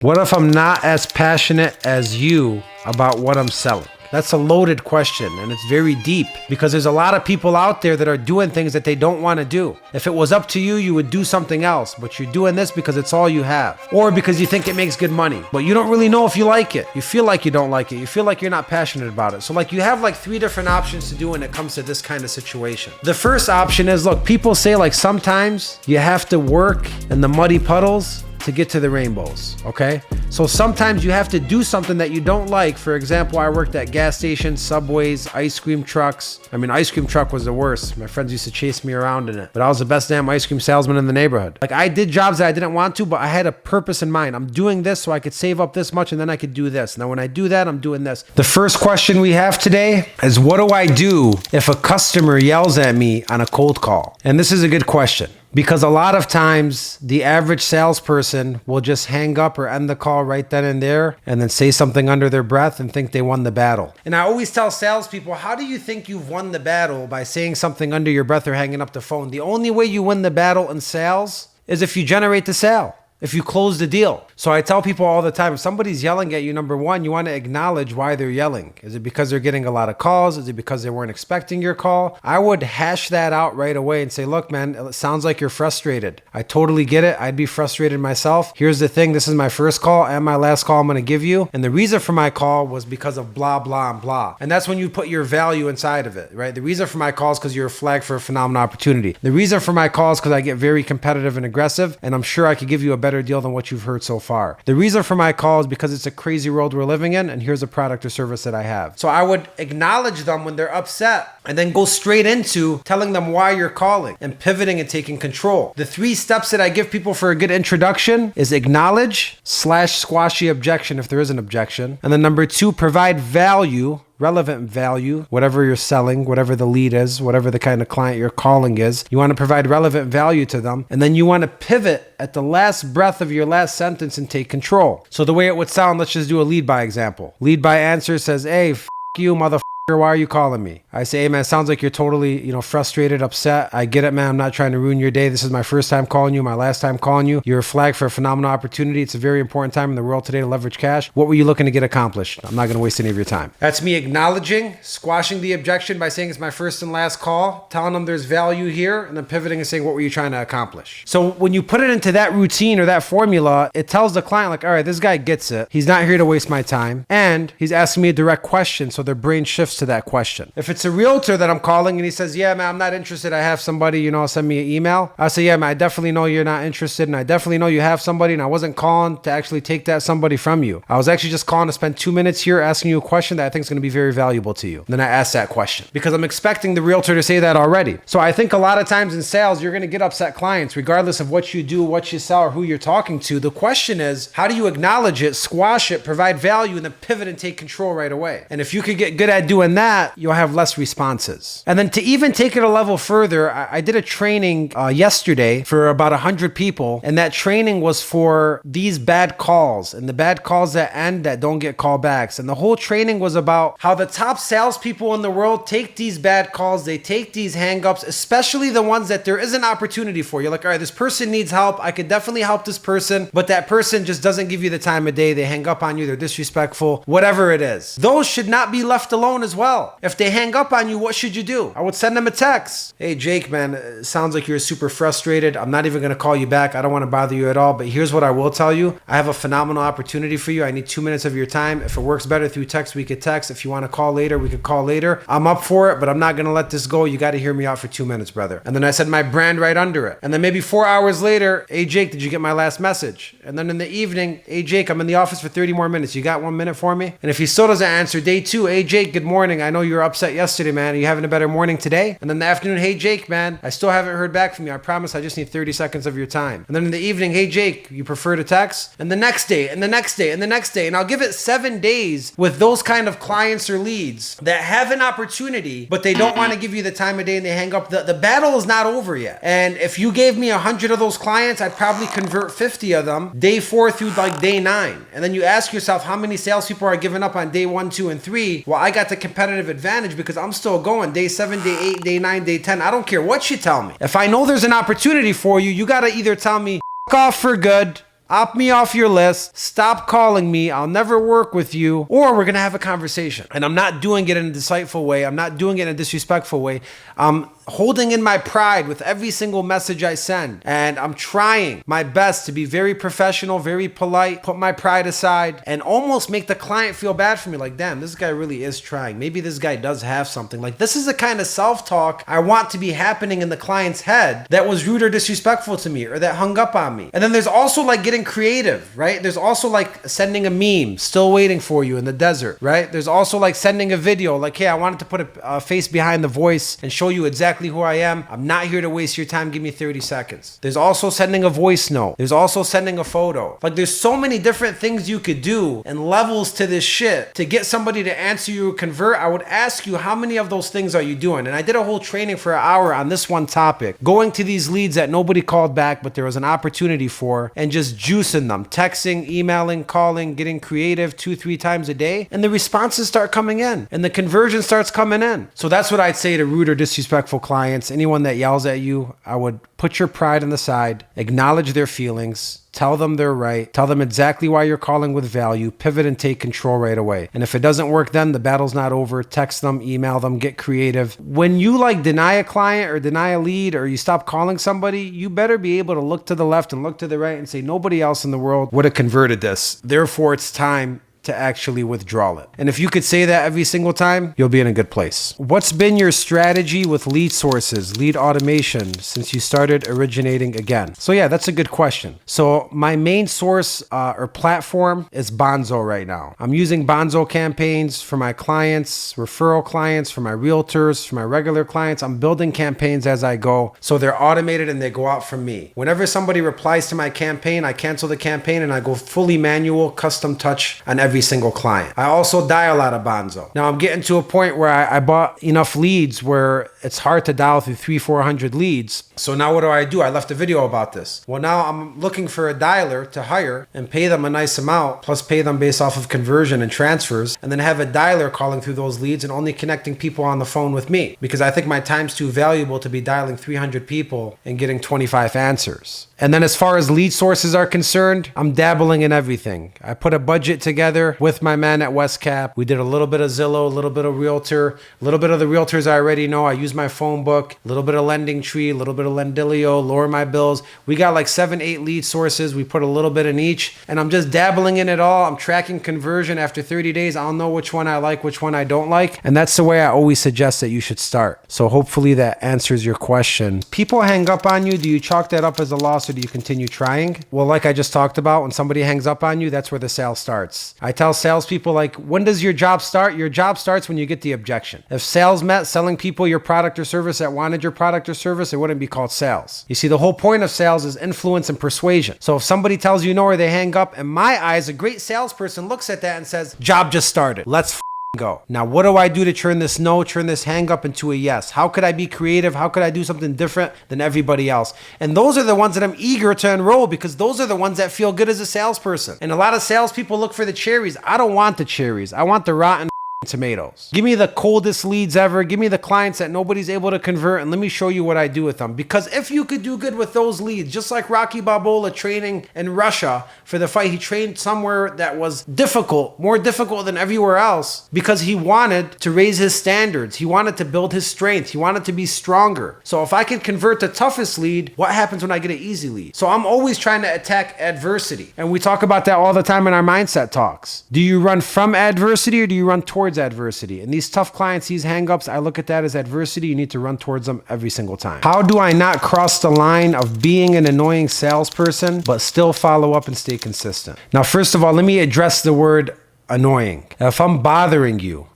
What if I'm not as passionate as you about what I'm selling? That's a loaded question, and it's very deep because there's a lot of people out there that are doing things that they don't want to do. If it was up to you, you would do something else, but you're doing this because it's all you have, or because you think it makes good money, but you don't really know if you like it. You feel like you don't like it. You feel like you're not passionate about it. So you have 3 different options to do when it comes to this kind of situation. The first option is, look, people say sometimes you have to work in the muddy puddles to get to the rainbows, okay? So sometimes you have to do something that you don't like. For example, I worked at gas stations, Subways, ice cream trucks. Ice cream truck was the worst. My friends used to chase me around in it, but I was the best damn ice cream salesman in the neighborhood. I did jobs that I didn't want to, but I had a purpose in mind. I'm doing this so I could save up this much and then I could do this. Now when I do that, I'm doing this. The first question we have today is, what do I do if a customer yells at me on a cold call? And this is a good question, because a lot of times the average salesperson will just hang up or end the call right then and there and then say something under their breath and think they won the battle. And I always tell salespeople, how do you think you've won the battle by saying something under your breath or hanging up the phone? The only way you win the battle in sales is if you generate the sale, if you close the deal. So I tell people all the time, if somebody's yelling at you, number one, you want to acknowledge why they're yelling. Is it because they're getting a lot of calls? Is it because they weren't expecting your call? I would hash that out right away and say, look, man, it sounds like you're frustrated. I totally get it. I'd be frustrated myself. Here's the thing. This is my first call and my last call I'm going to give you. And the reason for my call was because of blah, blah, and blah. And that's when you put your value inside of it, right? The reason for my call is because you're a flag for a phenomenal opportunity. The reason for my call is because I get very competitive and aggressive, and I'm sure I could give you a better deal than what you've heard so far. The reason for my call is because it's a crazy world we're living in, and here's a product or service that I have. So I would acknowledge them when they're upset and then go straight into telling them why you're calling and pivoting and taking control. The 3 steps that I give people for a good introduction is acknowledge / squash the objection if there is an objection. And then number 2, provide value, relevant value, whatever you're selling, whatever the lead is, whatever the kind of client you're calling is. You want to provide relevant value to them. And then you want to pivot at the last breath of your last sentence and take control. So the way it would sound, let's just do a lead by example. Lead by answer says, hey, you motherfucker. Why are you calling me? I say, hey man, sounds like you're totally, frustrated, upset. I get it, man. I'm not trying to ruin your day. This is my first time calling you, my last time calling you. You're a flag for a phenomenal opportunity. It's a very important time in the world today to leverage cash. What were you looking to get accomplished? I'm not going to waste any of your time. That's me acknowledging, squashing the objection by saying it's my first and last call, telling them there's value here, and then pivoting and saying, what were you trying to accomplish? So when you put it into that routine or that formula, it tells the client all right, this guy gets it. He's not here to waste my time. And he's asking me a direct question. So their brain shifts to that question. If it's a realtor that I'm calling and he says, yeah, man, I'm not interested. I have somebody, send me an email. I say, yeah, man, I definitely know you're not interested. And I definitely know you have somebody. And I wasn't calling to actually take that somebody from you. I was actually just calling to spend 2 minutes here asking you a question that I think is going to be very valuable to you. And then I ask that question because I'm expecting the realtor to say that already. So I think a lot of times in sales, you're going to get upset clients regardless of what you do, what you sell, or who you're talking to. The question is, how do you acknowledge it, squash it, provide value, and then pivot and take control right away? And if you could get good at doing that, you'll have less responses. And then to even take it a level further, I did a training yesterday for about 100 people. And that training was for these bad calls and the bad calls that end that don't get callbacks. And the whole training was about how the top salespeople in the world take these bad calls. They take these hangups, especially the ones that there is an opportunity for. You're like, all right, this person needs help. I could definitely help this person, but that person just doesn't give you the time of day. They hang up on you. They're disrespectful, whatever it is. Those should not be left alone as well. If they hang up on you, what should you do? I would send them a text. Hey, Jake, man, it sounds like you're super frustrated. I'm not even going to call you back. I don't want to bother you at all, but here's what I will tell you. I have a phenomenal opportunity for you. I need 2 minutes of your time. If it works better through text, we could text. If you want to call later, we could call later. I'm up for it, but I'm not going to let this go. You got to hear me out for 2 minutes, brother. And then I said my brand right under it. And then maybe 4 hours later, hey, Jake, did you get my last message? And then in the evening, hey, Jake, I'm in the office for 30 more minutes. You got 1 minute for me? And if he still doesn't answer, day 2, hey, Jake, good morning. I know you were upset yesterday, man. Are you having a better morning today? And then in the afternoon, hey, Jake, man, I still haven't heard back from you. I promise I just need 30 seconds of your time. And then in the evening, hey, Jake, you prefer to text? And the next day, and the next day, and the next day. And I'll give it 7 days with those kind of clients or leads that have an opportunity, but they don't want to give you the time of day and they hang up. The battle is not over yet. And if you gave me 100 of those clients, I'd probably convert 50 of them day 4 through day 9. And then you ask yourself, how many salespeople are giving up on day 1, 2, and 3? Well, I got the competitive advantage because I'm still going day 7, day 8, day 9, day 10. I don't care what you tell me. If I know there's an opportunity for you, you got to either tell me, F off for good, Opt me off your list. Stop calling me. I'll never work with you. Or we're going to have a conversation. And I'm not doing it in a insightful way. I'm not doing it in a disrespectful way. I'm holding in my pride with every single message I send. And I'm trying my best to be very professional, very polite, put my pride aside, and almost make the client feel bad for me. Like, damn, this guy really is trying. Maybe this guy does have something. Like, this is the kind of self-talk I want to be happening in the client's head that was rude or disrespectful to me or that hung up on me. And then there's also like getting creative, right? There's also like sending a meme, still waiting for you in the desert, right? There's also like sending a video like, hey, I wanted to put a face behind the voice and show you exactly who I am. I'm not here to waste your time. Give me 30 seconds. There's also sending a voice note. There's also sending a photo. Like, there's so many different things you could do and levels to this shit to get somebody to answer you or convert. I would ask you, how many of those things are you doing? And I did a whole training for an hour on this one topic, going to these leads that nobody called back, but there was an opportunity for, and just juicing them, texting, emailing, calling, getting creative 2-3 times a day. And the responses start coming in and the conversion starts coming in. So that's what I'd say to rude or disrespectful clients. Anyone that yells at you, I would put your pride on the side, acknowledge their feelings, tell them they're right, tell them exactly why you're calling with value, pivot and take control right away. And if it doesn't work then, the battle's not over. Text them, email them, get creative. When you like deny a client or deny a lead or you stop calling somebody, you better be able to look to the left and look to the right and say, nobody else in the world would have converted this. Therefore, it's time to actually withdraw it. And if you could say that every single time, you'll be in a good place. What's been your strategy with lead sources, lead automation, since you started originating again? So yeah, that's a good question. So my main source or platform is Bonzo right now. I'm using Bonzo campaigns for my clients, referral clients, for my realtors, for my regular clients. I'm building campaigns as I go. So they're automated and they go out from me. Whenever somebody replies to my campaign, I cancel the campaign and I go fully manual, custom touch on every single client. I also dial out of Bonzo. Now I'm getting to a point where I bought enough leads where it's hard to dial through 300-400 leads. So now what do? I left a video about this. Well, now I'm looking for a dialer to hire and pay them a nice amount, plus pay them based off of conversion and transfers, and then have a dialer calling through those leads and only connecting people on the phone with me, because I think my time's too valuable to be dialing 300 people and getting 25 answers. And then as far as lead sources are concerned, I'm dabbling in everything. I put a budget together with my man at WestCap. We did a little bit of Zillow, a little bit of Realtor, a little bit of the realtors I already know. I use my phone book, a little bit of Lending Tree, a little bit of Lendilio, lower my bills. We got like 7-8 lead sources. We put a little bit in each, and I'm just dabbling in it all. I'm tracking conversion. After 30 days, I'll know which one I like, which one I don't like. And that's the way I always suggest that you should start. So hopefully that answers your question. People hang up on you. Do you chalk that up as a loss, or do you continue trying? Well, like I just talked about, when somebody hangs up on you, that's where the sale starts. I tell salespeople, like, when does your job start? Your job starts when you get the objection. If sales meant selling people your product or service that wanted your product or service, it wouldn't be called sales. You see, the whole point of sales is influence and persuasion. So if somebody tells you no or they hang up, in my eyes, a great salesperson looks at that and says, job just started. Let's go. Now, what do I do to turn this no, turn this hang up into a yes? How could I be creative? How could I do something different than everybody else? And those are the ones that I'm eager to enroll, because those are the ones that feel good as a salesperson. And a lot of salespeople look for the cherries. I don't want the cherries. I want the rotten tomatoes. Give me the coldest leads ever. Give me the clients that nobody's able to convert, and let me show you what I do with them. Because if you could do good with those leads, just like Rocky Balboa training in Russia for the fight, he trained somewhere that was difficult, more difficult than everywhere else, because he wanted to raise his standards. He wanted to build his strength. He wanted to be stronger. So if I can convert the toughest lead, what happens when I get an easy lead? So I'm always trying to attack adversity. And we talk about that all the time in our mindset talks. Do you run from adversity or do you run towards adversity? And these tough clients, these hangups, I look at that as adversity. You need to run towards them every single time. How do I not cross the line of being an annoying salesperson, but still follow up and stay consistent? Now, first of all, let me address the word annoying. If I'm bothering you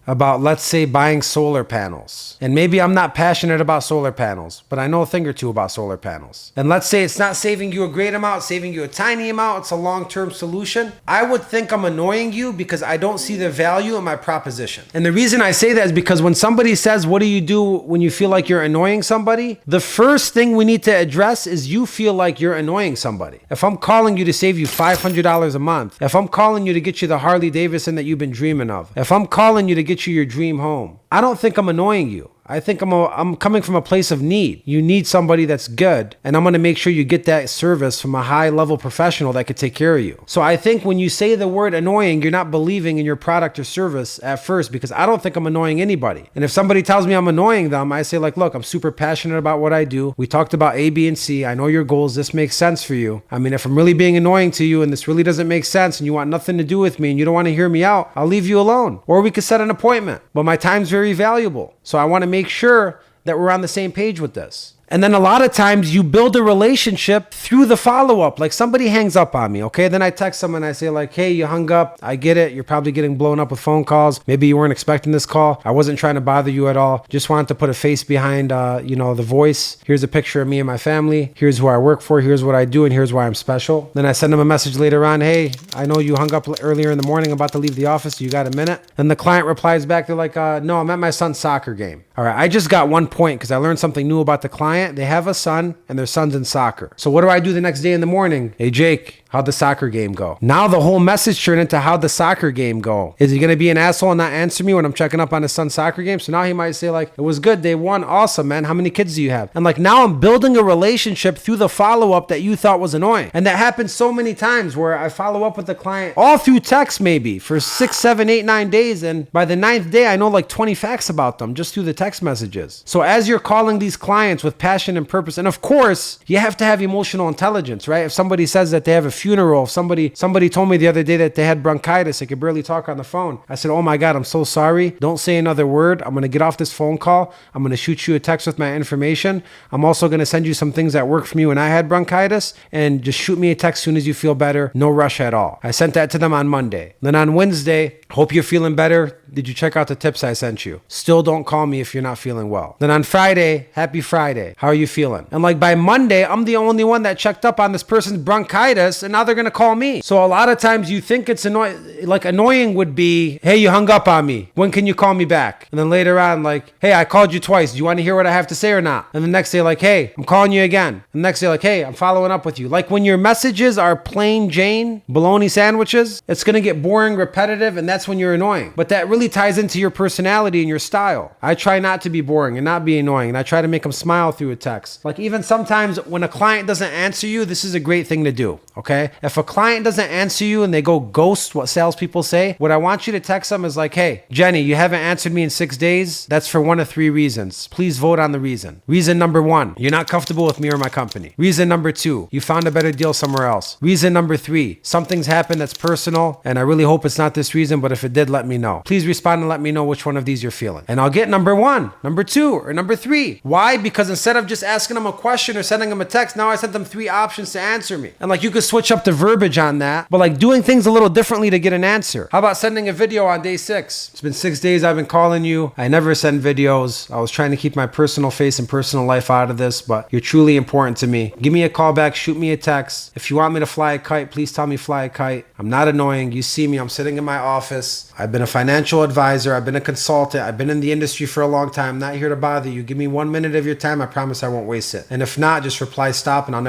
about, let's say, buying solar panels, and maybe I'm not passionate about solar panels, but I know a thing or two about solar panels, and let's say it's not saving you a great amount, saving you a tiny amount, it's a long-term solution, I would think I'm annoying you because I don't see the value in my proposition. And the reason I say that is because when somebody says, what do you do when you feel like you're annoying somebody? The first thing we need to address is you feel like you're annoying somebody. If I'm calling you to save you $500 a month, if I'm calling you to get you the Harley Davidson that you've been dreaming of, if I'm calling you to get you your dream home, I don't think I'm annoying you. I think I'm coming from a place of need. You need somebody that's good, and I'm going to make sure you get that service from a high level professional that could take care of you. So I think when you say the word annoying, you're not believing in your product or service at first, because I don't think I'm annoying anybody. And if somebody tells me I'm annoying them, I say like, look, I'm super passionate about what I do. We talked about A, B, and C. I know your goals. This makes sense for you. I mean, if I'm really being annoying to you and this really doesn't make sense and you want nothing to do with me and you don't want to hear me out, I'll leave you alone. Or we could set an appointment. But my time's very valuable. So I want to make sure that we're on the same page with this. And then a lot of times you build a relationship through the follow-up. Like somebody hangs up on me, okay? Then I text them and I say like, hey, you hung up. I get it. You're probably getting blown up with phone calls. Maybe you weren't expecting this call. I wasn't trying to bother you at all. Just wanted to put a face behind, the voice. Here's a picture of me and my family. Here's who I work for. Here's what I do. And here's why I'm special. Then I send them a message later on. Hey, I know you hung up earlier in the morning. I'm about to leave the office. You got a minute? And the client replies back. They're like, no, I'm at my son's soccer game. All right. I just got one point because I learned something new about the client. They have a son, and their son's in soccer. So what do I do the next day in the morning? Hey, Jake, how'd the soccer game go? Now the whole message turned into how'd the soccer game go? Is he going to be an asshole and not answer me when I'm checking up on his son's soccer game? So now he might say like, it was good. They won. Awesome, man. How many kids do you have? And like now I'm building a relationship through the follow-up that you thought was annoying. And that happens so many times where I follow up with the client all through text maybe for 6, 7, 8, 9 days. And by the 9th day, I know like 20 facts about them just through the text messages. So as you're calling these clients with passion and purpose, and of course, you have to have emotional intelligence, right? If somebody says that they have a funeral, if somebody told me the other day that they had bronchitis, they could barely talk on the phone. I said, oh my God, I'm so sorry. Don't say another word. I'm going to get off this phone call. I'm going to shoot you a text with my information. I'm also going to send you some things that worked for me when I had bronchitis, and just shoot me a text as soon as you feel better. No rush at all. I sent that to them on Monday. Then on Wednesday, hope you're feeling better. Did you check out the tips I sent you? Still don't call me if you're not feeling well. Then on Friday, happy Friday. How are you feeling? And like by Monday, I'm the only one that checked up on this person's bronchitis, and now they're going to call me. So a lot of times you think it's annoying. Like annoying would be, hey, you hung up on me. When can you call me back? And then later on, like, hey, I called you twice. Do you want to hear what I have to say or not? And the next day, like, hey, I'm calling you again. And the next day, like, hey, I'm following up with you. Like when your messages are plain Jane bologna sandwiches, it's going to get boring, repetitive, and that's when you're annoying. But that really ties into your personality and your style. I try not to be boring and not be annoying, and I try to make them smile through a text. Like even sometimes when a client doesn't answer you, this is a great thing to do, okay? If a client doesn't answer you and they go ghost, what salespeople say, what I want you to text them is like, hey, Jenny, you haven't answered me in 6 days. That's for one of 3 reasons. Please vote on the reason. Reason number 1, you're not comfortable with me or my company. Reason number 2, you found a better deal somewhere else. Reason number 3, something's happened that's personal, and I really hope it's not this reason, but if it did, let me know. Please respond and let me know which one of these you're feeling. And I'll get number 1, number 2, or number 3. Why? Because instead of just asking them a question or sending them a text, now I sent them 3 options to answer me. And like you could switch up the verbiage on that, but like doing things a little differently to get an answer. How about sending a video on day 6? It's been 6 days I've been calling you. I never send videos. I was trying to keep my personal face and personal life out of this, but you're truly important to me. Give me a call back, shoot me a text. If you want me to fly a kite, please tell me fly a kite. I'm not annoying. You see me, I'm sitting in my office. I've been a financial advisor. I've been a consultant. I've been in the industry for a long time. I'm not here to bother you. Give me 1 minute of your time. I promise I won't waste it. And if not, just reply stop and I'll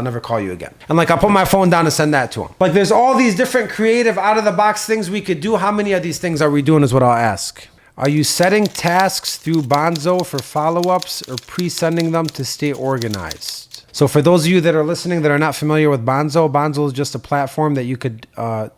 never call you again. And like I'll put my phone down and send that to him. Like there's all these different creative out of the box things we could do. How many of these things are we doing is what I'll ask. Are you setting tasks through Bonzo for follow-ups or pre-sending them to stay organized? So for those of you that are listening that are not familiar with Bonzo, Bonzo is just a platform that you could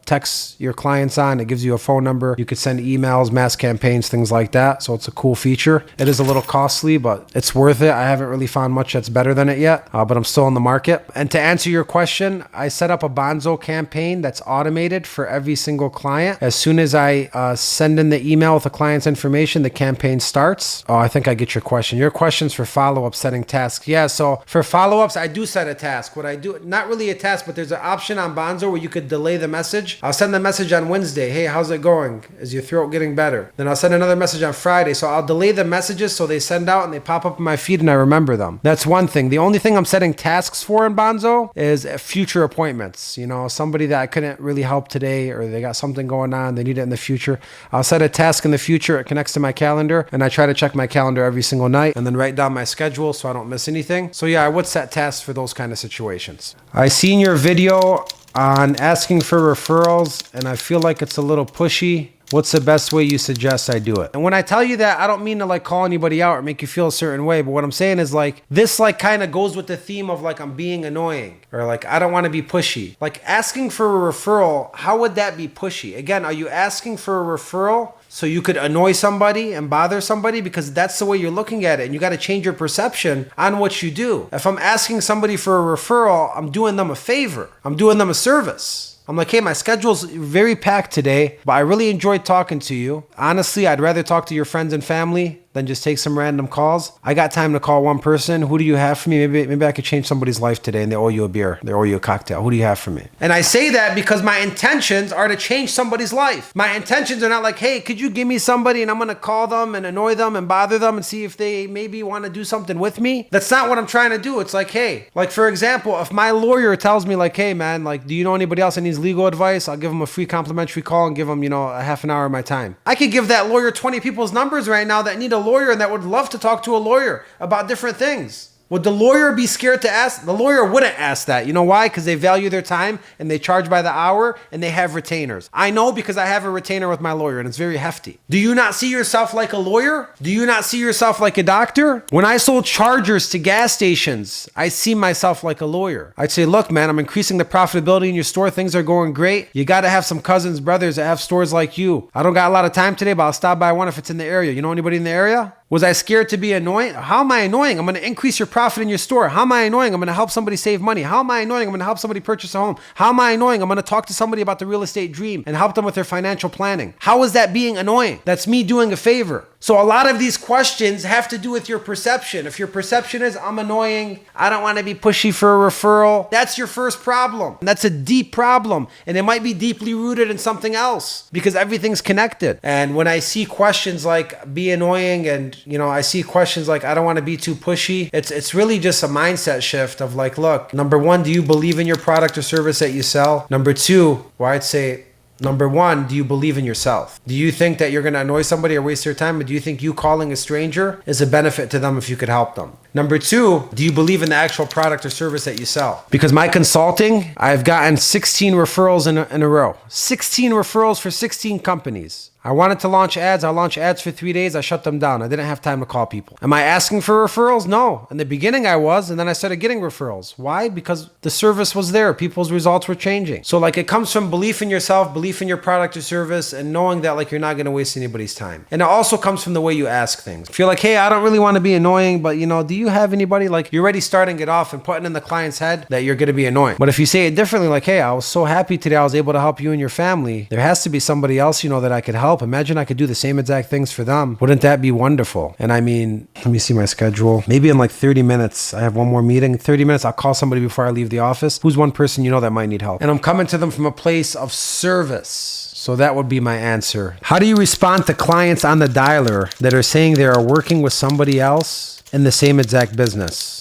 text your clients on. It gives you a phone number. You could send emails, mass campaigns, things like that. So it's a cool feature. It is a little costly, but it's worth it. I haven't really found much that's better than it yet, but I'm still in the market. And to answer your question, I set up a Bonzo campaign that's automated for every single client. As soon as I send in the email with the client's information, the campaign starts. Oh, I think I get your question. Your question's for follow-up setting tasks. Yeah, so for follow-up, I do set a task. What I do, not really a task, but there's an option on Bonzo where you could delay the message. I'll send the message on Wednesday. Hey, how's it going? Is your throat getting better? Then I'll send another message on Friday. So I'll delay the messages so they send out and they pop up in my feed and I remember them. That's one thing. The only thing I'm setting tasks for in Bonzo is future appointments. You know, somebody that I couldn't really help today or they got something going on, they need it in the future. I'll set a task in the future. It connects to my calendar and I try to check my calendar every single night and then write down my schedule so I don't miss anything. So yeah, I would set tasks for those kind of situations. I seen your video on asking for referrals and I feel like it's a little pushy. What's the best way you suggest I do it? And when I tell you that, I don't mean to like call anybody out or make you feel a certain way, but what I'm saying is like, this like kind of goes with the theme of like, I'm being annoying or like, I don't want to be pushy. Like asking for a referral, how would that be pushy? Again, are you asking for a referral so you could annoy somebody and bother somebody? Because that's the way you're looking at it. And you got to change your perception on what you do. If I'm asking somebody for a referral, I'm doing them a favor. I'm doing them a service. I'm like, hey, my schedule's very packed today, but I really enjoyed talking to you. Honestly, I'd rather talk to your friends and family than just take some random calls. I got time to call one person. Who do you have for me? Maybe I could change somebody's life today and they owe you a beer. They owe you a cocktail. Who do you have for me? And I say that because my intentions are to change somebody's life. My intentions are not like, hey, could you give me somebody and I'm going to call them and annoy them and bother them and see if they maybe want to do something with me. That's not what I'm trying to do. It's like, hey, like for example, if my lawyer tells me like, hey man, like, do you know anybody else that needs legal advice? I'll give them a free complimentary call and give them, a half an hour of my time. I could give that lawyer 20 people's numbers right now that need a lawyer and that would love to talk to a lawyer about different things. Would the lawyer be scared to ask? The lawyer wouldn't ask that. You know why? Because they value their time and they charge by the hour and they have retainers. I know because I have a retainer with my lawyer and it's very hefty. Do you not see yourself like a lawyer? Do you not see yourself like a doctor? When I sold chargers to gas stations, I see myself like a lawyer. I'd say, look, man, I'm increasing the profitability in your store. Things are going great. You got to have some cousins, brothers that have stores like you. I don't got a lot of time today, but I'll stop by one if it's in the area. You know anybody in the area? Was I scared to be annoying? How am I annoying? I'm going to increase your profit in your store. How am I annoying? I'm going to help somebody save money. How am I annoying? I'm going to help somebody purchase a home. How am I annoying? I'm going to talk to somebody about the real estate dream and help them with their financial planning. How is that being annoying? That's me doing a favor. So a lot of these questions have to do with your perception. If your perception is, I'm annoying, I don't want to be pushy for a referral, that's your first problem. And that's a deep problem. And it might be deeply rooted in something else because everything's connected. And when I see questions like be annoying and, I see questions like I don't want to be too pushy, it's really just a mindset shift of like, look, number one, do you believe in your product or service that you sell? Number two, I'd say, number one, do you believe in yourself? Do you think that you're going to annoy somebody or waste their time? Or do you think you calling a stranger is a benefit to them if you could help them? Number two, do you believe in the actual product or service that you sell? Because my consulting, I've gotten 16 referrals in a row. 16 referrals for 16 companies. I wanted to launch ads. I launched ads for 3 days. I shut them down. I didn't have time to call people. Am I asking for referrals? No. In the beginning I was, and then I started getting referrals. Why? Because the service was there. People's results were changing. So like it comes from belief in yourself, belief in your product or service, and knowing that like you're not going to waste anybody's time. And it also comes from the way you ask things. If you're like, hey, I don't really want to be annoying, but do you have anybody? Like you're already starting it off and putting in the client's head that you're going to be annoying. But if you say it differently, like, hey, I was so happy today I was able to help you and your family. There has to be somebody else, that I could help. Imagine I could do the same exact things for them. Wouldn't that be wonderful? And I mean, let me see my schedule. Maybe in like 30 minutes, I have one more meeting. 30 minutes, I'll call somebody before I leave the office. Who's one person that might need help? And I'm coming to them from a place of service. So that would be my answer. How do you respond to clients on the dialer that are saying they are working with somebody else in the same exact business?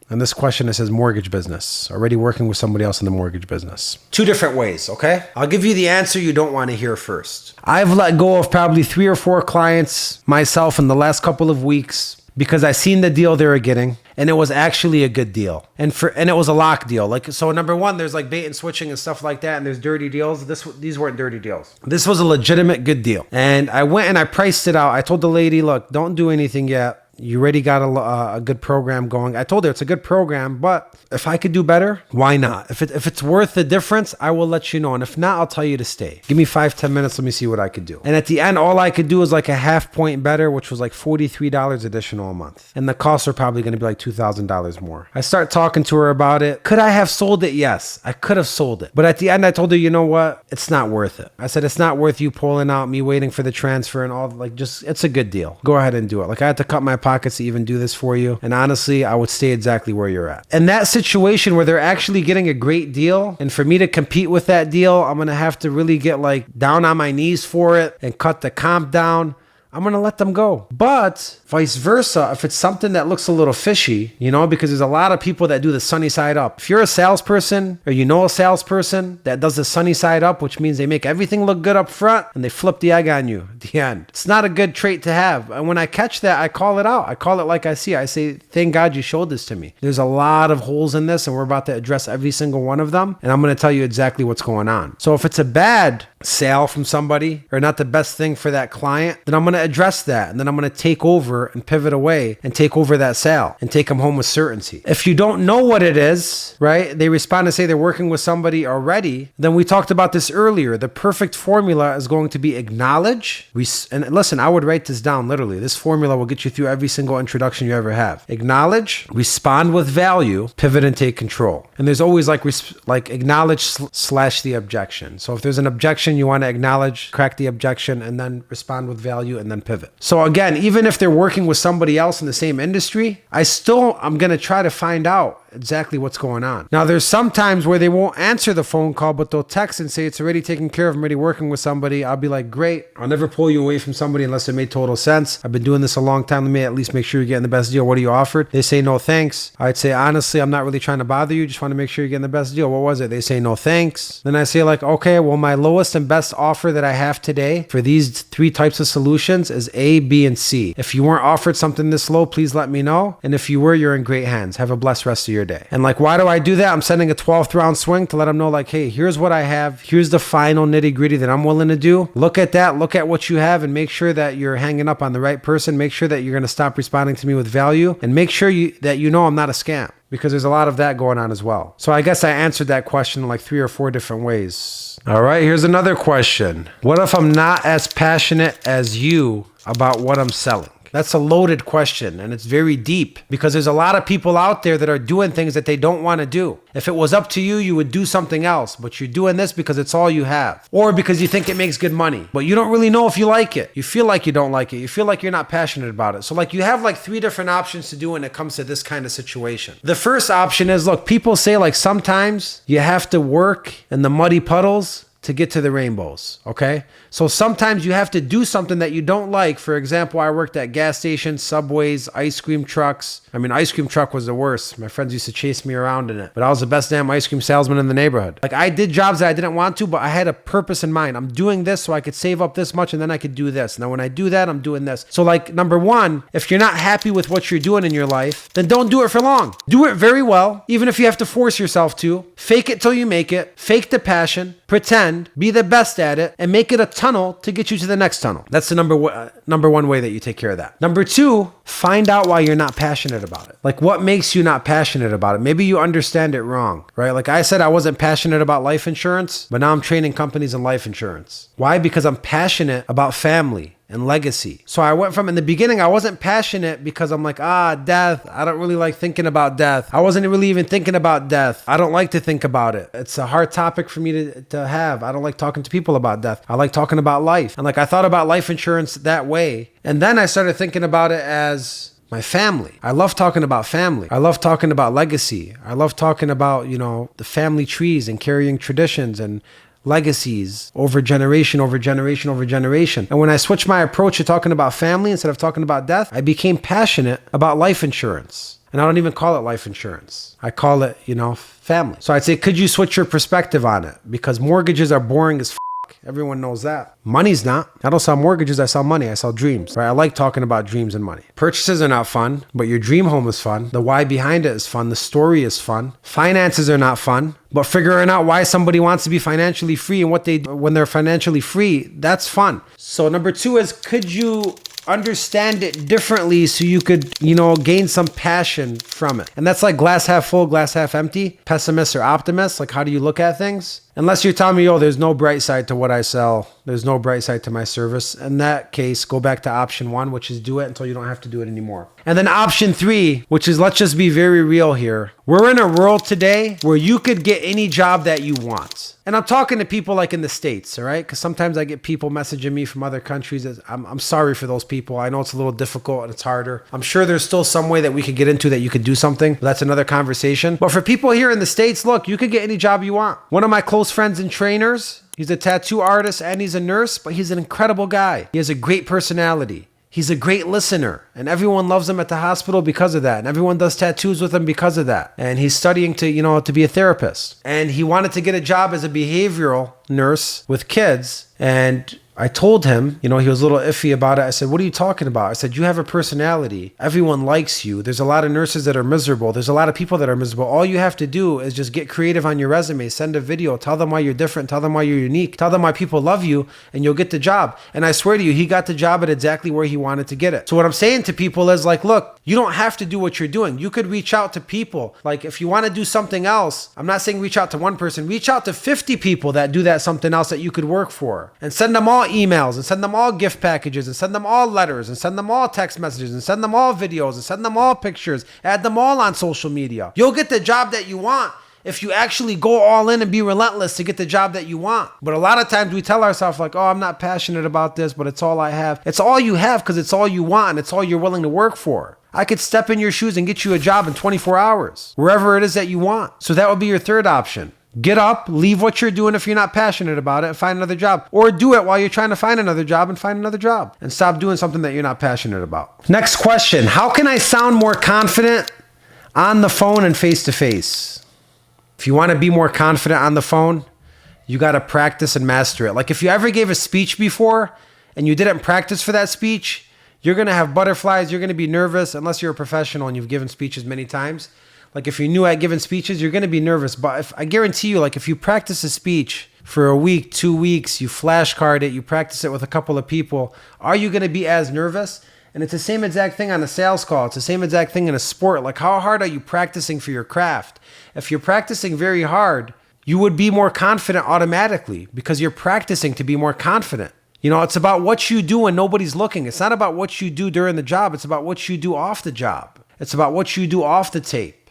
And this question, it says mortgage business, already working with somebody else in the mortgage business. Two different ways, okay? I'll give you the answer you don't want to hear first. I've let go of probably 3 or 4 clients myself in the last couple of weeks because I seen the deal they were getting and it was actually a good deal. And it was a lock deal. So number one, there's like bait and switching and stuff like that and there's dirty deals. These weren't dirty deals. This was a legitimate good deal. And I went and I priced it out. I told the lady, look, don't do anything yet. You already got a good program going. I told her it's a good program, but if I could do better, why not? If it's worth the difference, I will let you know. And if not, I'll tell you to stay. Give me 5-10 minutes. Let me see what I could do. And at the end, all I could do is like a half point better, which was like $43 additional a month. And the costs are probably going to be like $2,000 more. I start talking to her about it. Could I have sold it? Yes, I could have sold it. But at the end, I told her, you know what? It's not worth it. I said, it's not worth you pulling out, me waiting for the transfer and all. It's a good deal. Go ahead and do it. Like I had to cut my pockets to even do this for you. And honestly, I would stay exactly where you're at. And that situation where they're actually getting a great deal, and for me to compete with that deal, I'm going to have to really get like down on my knees for it and cut the comp down. I'm going to let them go. But vice versa, if it's something that looks a little fishy, because there's a lot of people that do the sunny side up. If you're a salesperson or you know a salesperson that does the sunny side up, which means they make everything look good up front and they flip the egg on you at the end. It's not a good trait to have. And when I catch that, I call it out. I call it like I see. I say, thank God you showed this to me. There's a lot of holes in this and we're about to address every single one of them. And I'm going to tell you exactly what's going on. So if it's a bad sale from somebody or not the best thing for that client, then I'm going to address that. And then I'm going to take over and pivot away and take over that sale and take them home with certainty. If you don't know what it is, right? They respond and say they're working with somebody already. Then we talked about this earlier. The perfect formula is going to be acknowledge. And listen, I would write this down literally. This formula will get you through every single introduction you ever have. Acknowledge, respond with value, pivot and take control. And there's always like acknowledge slash the objection. So if there's an objection, you want to acknowledge, crack the objection, and then respond with value and then pivot. So again, even if they're working with somebody else in the same industry, I'm going to try to find out exactly what's going on. Now, there's some times where they won't answer the phone call, but they'll text and say, it's already taken care of. I'm already working with somebody. I'll be like, great. I'll never pull you away from somebody unless it made total sense. I've been doing this a long time. Let me at least make sure you're getting the best deal. What are you offered? They say, no, thanks. I'd say, honestly, I'm not really trying to bother you. Just want to make sure you're getting the best deal. What was it? They say, no, thanks. Then I say okay, well, my lowest and best offer that I have today for these 3 types of solutions is A, B, and C. If you weren't offered something this low, please let me know. And if you were, you're in great hands. Have a blessed rest of your day. And why do I do that? I'm sending a 12th round swing to let them know hey, here's what I have. Here's the final nitty gritty that I'm willing to do. Look at that. Look at what you have and make sure that you're hanging up on the right person. Make sure that you're going to stop responding to me with value and make sure that I'm not a scam, because there's a lot of that going on as well. So I guess I answered that question in 3 or 4 different ways. All right, here's another question. What if I'm not as passionate as you about what I'm selling? That's a loaded question, and it's very deep because there's a lot of people out there that are doing things that they don't want to do. If it was up to you, you would do something else, but you're doing this because it's all you have, or because you think it makes good money, but you don't really know if you like it. You feel like you don't like it. You feel like you're not passionate about it. So you have 3 different options to do when it comes to this kind of situation. The first option is, people say sometimes you have to work in the muddy puddles to get to the rainbows, okay? So sometimes you have to do something that you don't like. For example, I worked at gas stations, Subways, ice cream trucks. Ice cream truck was the worst. My friends used to chase me around in it, but I was the best damn ice cream salesman in the neighborhood. I did jobs that I didn't want to, but I had a purpose in mind. I'm doing this so I could save up this much and then I could do this. Now, when I do that, I'm doing this. So number one, if you're not happy with what you're doing in your life, then don't do it for long. Do it very well, even if you have to force yourself to. Fake it till you make it. Fake the passion. Pretend, be the best at it, and make it a tunnel to get you to the next tunnel. That's the number one way that you take care of that. Number 2, find out why you're not passionate about it. What makes you not passionate about it? Maybe you understand it wrong, right? I said, I wasn't passionate about life insurance, but now I'm training companies in life insurance. Why? Because I'm passionate about family and legacy. So I went from, in the beginning, I wasn't passionate because I'm death. I don't really like thinking about death. I wasn't really even thinking about death. I don't like to think about it. It's a hard topic for me to have. I don't like talking to people about death. I like talking about life. And I thought about life insurance that way. And then I started thinking about it as my family. I love talking about family. I love talking about legacy. I love talking about, the family trees and carrying traditions and legacies over generation. And when I switched my approach to talking about family instead of talking about death, I became passionate about life insurance. And I don't even call it life insurance. I call it, family. So I'd say, could you switch your perspective on it? Because mortgages are boring as Everyone knows that. Money's not. I don't sell mortgages, I sell money. I sell dreams. Right? I like talking about dreams and money. Purchases are not fun, but your dream home is fun. The why behind it is fun. The story is fun. Finances are not fun, but figuring out why somebody wants to be financially free and what they do when they're financially free, that's fun. So number 2 is, could you understand it differently so you could, gain some passion from it? And that's glass half full, glass half empty, pessimist or optimist. How do you look at things? Unless you're telling me, there's no bright side to what I sell. There's no bright side to my service. In that case, go back to option 1, which is do it until you don't have to do it anymore. And then option 3, which is, let's just be very real here. We're in a world today where you could get any job that you want. And I'm talking to people in the States, all right? Because sometimes I get people messaging me from other countries. I'm sorry for those people. I know it's a little difficult and it's harder. I'm sure there's still some way that we could get into that you could do something. But that's another conversation. But for people here in the States, look, you could get any job you want. One of my close close friends and trainers. He's a tattoo artist and he's a nurse, but he's an incredible guy. He has a great personality. He's a great listener, and everyone loves him at the hospital because of that. And everyone does tattoos with him because of that. And he's studying to be a therapist. And he wanted to get a job as a behavioral nurse with kids. And I told him, he was a little iffy about it. I said, what are you talking about? I said, you have a personality. Everyone likes you. There's a lot of nurses that are miserable. There's a lot of people that are miserable. All you have to do is just get creative on your resume, send a video, tell them why you're different, tell them why you're unique, tell them why people love you, and you'll get the job. And I swear to you, he got the job at exactly where he wanted to get it. So what I'm saying to people is like, look, you don't have to do what you're doing. You could reach out to people. Like if you want to do something else, I'm not saying reach out to one person, reach out to 50 people that do that something else that you could work for, and send them all emails, and send them all gift packages, and send them all letters, and send them all text messages, and send them all videos, and send them all pictures, add them all on social media. You'll get the job that you want if you actually go all in and be relentless to get the job that you want. But a lot of times we tell ourselves like, oh, I'm not passionate about this, but it's all I have. It's all you have because it's all you want and it's all you're willing to work for. I could step in your shoes and get you a job in 24 hours, wherever it is that you want. So that would be your third option. Get up, leave what you're doing if you're not passionate about it, and find another job. Or do it while you're trying to find another job and find another job. And stop doing something that you're not passionate about. Next question. How can I sound more confident on the phone and face-to-face? If you want to be more confident on the phone, you got to practice and master it. Like if you ever gave a speech before and you didn't practice for that speech, you're going to have butterflies. You're going to be nervous unless you're a professional and you've given speeches many times. Like if you're new at giving speeches, you're going to be nervous. But I guarantee you, like if you practice a speech for a week, 2 weeks, you flashcard it, you practice it with a couple of people, are you going to be as nervous? And it's the same exact thing on a sales call. It's the same exact thing in a sport. Like how hard are you practicing for your craft? If you're practicing very hard, you would be more confident automatically because you're practicing to be more confident. It's about what you do when nobody's looking. It's not about what you do during the job. It's about what you do off the job. It's about what you do off the tape.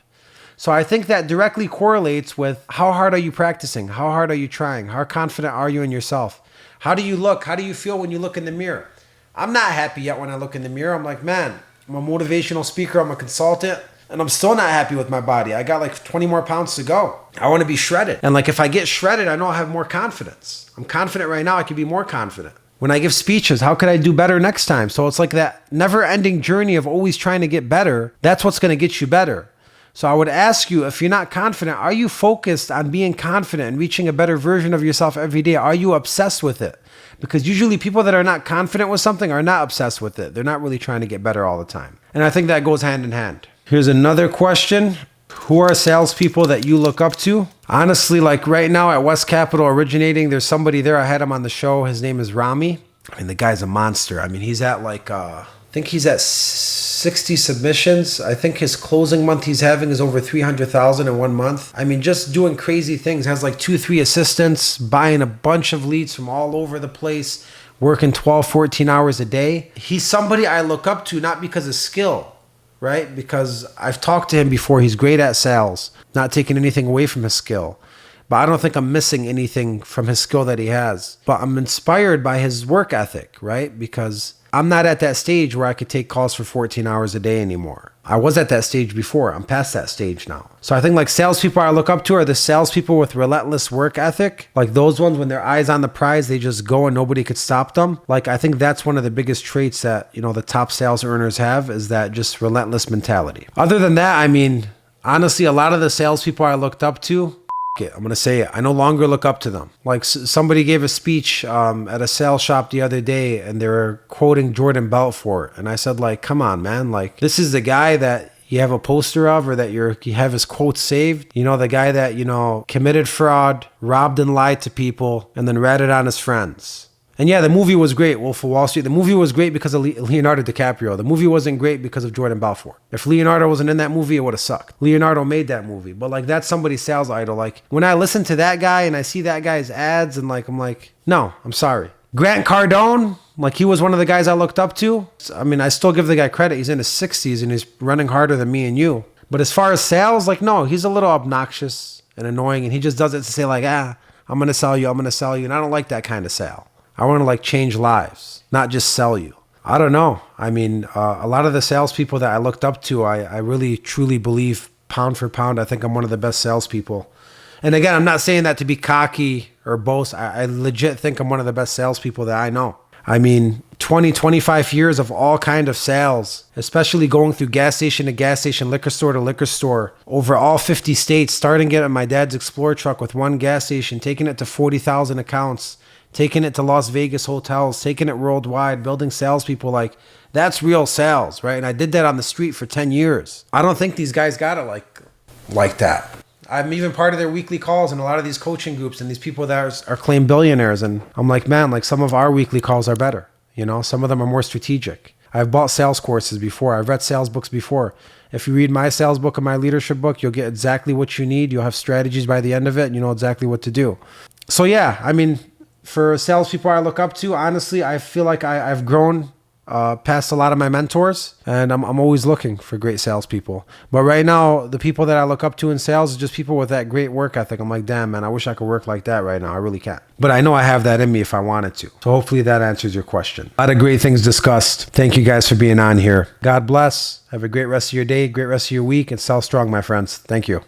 So I think that directly correlates with how hard are you practicing? How hard are you trying? How confident are you in yourself? How do you look? How do you feel when you look in the mirror? I'm not happy yet when I look in the mirror. I'm like, man, I'm a motivational speaker. I'm a consultant. And I'm still not happy with my body. I got like 20 more pounds to go. I want to be shredded. And like if I get shredded, I know I have more confidence. I'm confident right now. I can be more confident. When I give speeches, how could I do better next time? So it's like that never-ending journey of always trying to get better. That's what's going to get you better. So I would ask you, if you're not confident, are you focused on being confident and reaching a better version of yourself every day? Are you obsessed with it? Because usually people that are not confident with something are not obsessed with it. They're not really trying to get better all the time. And I think that goes hand in hand. Here's another question. Who are salespeople that you look up to? Honestly, like right now at West Capital Originating, there's somebody there. I had him on the show. His name is Rami. I mean, the guy's a monster. I mean, he's at like, I think he's at 60 submissions. I think his closing month he's having is over 300,000 in 1 month. I mean, just doing crazy things. Has like 2-3 assistants, buying a bunch of leads from all over the place, working 12, 14 hours a day. He's somebody I look up to, not because of skill, right? Because I've talked to him before. He's great at sales, not taking anything away from his skill. But I don't think I'm missing anything from his skill that he has. But I'm inspired by his work ethic, right? Because I'm not at that stage where I could take calls for 14 hours a day anymore. I was at that stage before. I'm past that stage now. So I think like salespeople I look up to are the salespeople with relentless work ethic. Like those ones, when their eyes on the prize, they just go and nobody could stop them. Like I think that's one of the biggest traits that, the top sales earners have, is that just relentless mentality. Other than that, I mean, honestly, a lot of the salespeople I looked up to, I'm going to say it, I no longer look up to them. Like somebody gave a speech at a sales shop the other day and they were quoting Jordan Belfort. And I said, like, come on, man. Like, this is the guy that you have a poster of, or that you have his quotes saved. The guy that, committed fraud, robbed and lied to people, and then ratted on his friends. And yeah, the movie was great, Wolf of Wall Street. The movie was great because of Leonardo DiCaprio. The movie wasn't great because of Jordan Belfort. If Leonardo wasn't in that movie, it would have sucked. Leonardo made that movie. But like, that's somebody's sales idol. Like when I listen to that guy and I see that guy's ads and like, I'm like, no, I'm sorry. Grant Cardone, like he was one of the guys I looked up to. I mean, I still give the guy credit. He's in his 60s and he's running harder than me and you. But as far as sales, like, no, he's a little obnoxious and annoying. And he just does it to say like, I'm going to sell you. I'm going to sell you. And I don't like that kind of sale. I want to like change lives, not just sell you. I don't know. I mean, a lot of the salespeople that I looked up to, I really truly believe pound for pound, I think I'm one of the best salespeople. And again, I'm not saying that to be cocky or boast. I legit think I'm one of the best salespeople that I know. I mean, 20, 25 years of all kind of sales, especially going through gas station to gas station, liquor store to liquor store, over all 50 states, starting it at my dad's Explorer truck with one gas station, taking it to 40,000 accounts, taking it to Las Vegas hotels, taking it worldwide, building salespeople. Like, that's real sales, right? And I did that on the street for 10 years. I don't think these guys got it like that. I'm even part of their weekly calls and a lot of these coaching groups and these people that are claimed billionaires. And I'm like, man, like some of our weekly calls are better. You know, some of them are more strategic. I've bought sales courses before. I've read sales books before. If you read my sales book and my leadership book, you'll get exactly what you need. You'll have strategies by the end of it and you know exactly what to do. So yeah, I mean, for salespeople I look up to, honestly, I feel like I've grown past a lot of my mentors, and I'm always looking for great salespeople. But right now, the people that I look up to in sales is just people with that great work ethic. I'm like, damn, man, I wish I could work like that right now. I really can't. But I know I have that in me if I wanted to. So hopefully that answers your question. A lot of great things discussed. Thank you guys for being on here. God bless. Have a great rest of your day, great rest of your week, and sell strong, my friends. Thank you.